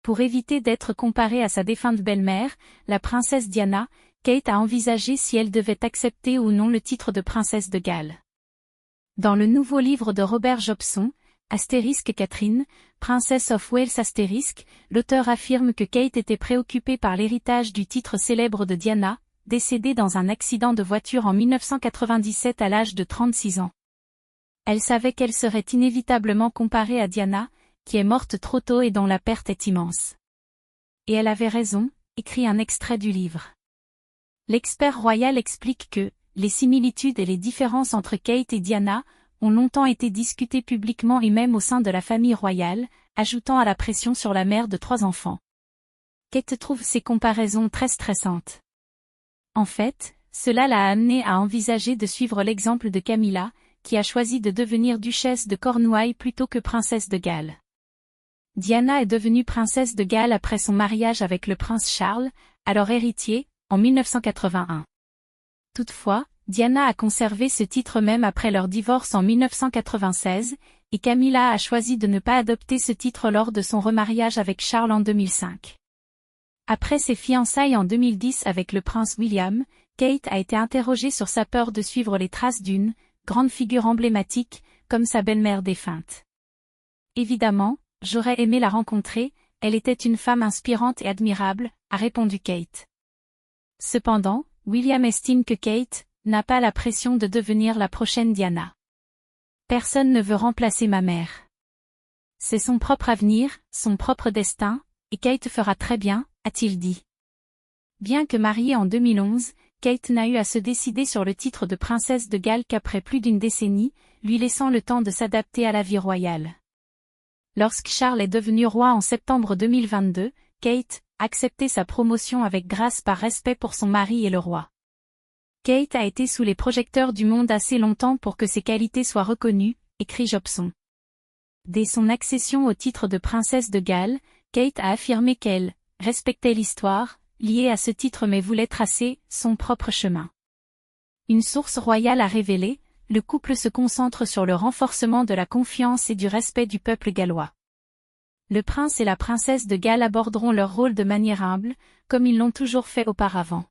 Pour éviter d'être comparée à sa défunte belle-mère, la princesse Diana, Kate a envisagé si elle devait accepter ou non le titre de princesse de Galles. Dans le nouveau livre de Robert Jobson, Astérisque Catherine, Princess of Wales astérisque, l'auteur affirme que Kate était préoccupée par l'héritage du titre célèbre de Diana, décédée dans un accident de voiture en 1997 à l'âge de 36 ans. Elle savait qu'elle serait inévitablement comparée à Diana, qui est morte trop tôt et dont la perte est immense. Et elle avait raison, écrit un extrait du livre. L'expert royal explique que les similitudes et les différences entre Kate et Diana ont longtemps été discutées publiquement et même au sein de la famille royale, ajoutant à la pression sur la mère de 3 enfants. Kate trouve ces comparaisons très stressantes. En fait, cela l'a amenée à envisager de suivre l'exemple de Camilla, qui a choisi de devenir duchesse de Cornouailles plutôt que princesse de Galles. Diana est devenue princesse de Galles après son mariage avec le prince Charles, alors héritier, en 1981. Toutefois, Diana a conservé ce titre même après leur divorce en 1996, et Camilla a choisi de ne pas adopter ce titre lors de son remariage avec Charles en 2005. Après ses fiançailles en 2010 avec le prince William, Kate a été interrogée sur sa peur de suivre les traces d'une grande figure emblématique, comme sa belle-mère défunte. Évidemment, j'aurais aimé la rencontrer, elle était une femme inspirante et admirable, a répondu Kate. Cependant, William estime que Kate n'a pas la pression de devenir la prochaine Diana. Personne ne veut remplacer ma mère. C'est son propre avenir, son propre destin, et Kate fera très bien, a-t-il dit. Bien que mariée en 2011, Kate n'a eu à se décider sur le titre de princesse de Galles qu'après plus d'une décennie, lui laissant le temps de s'adapter à la vie royale. Lorsque Charles est devenu roi en septembre 2022, Kate a accepté sa promotion avec grâce par respect pour son mari et le roi. Kate a été sous les projecteurs du monde assez longtemps pour que ses qualités soient reconnues, écrit Jobson. Dès son accession au titre de princesse de Galles, Kate a affirmé qu'elle respectait l'histoire, liée à ce titre mais voulait tracer son propre chemin. Une source royale a révélé, le couple se concentre sur le renforcement de la confiance et du respect du peuple gallois. Le prince et la princesse de Galles aborderont leur rôle de manière humble, comme ils l'ont toujours fait auparavant.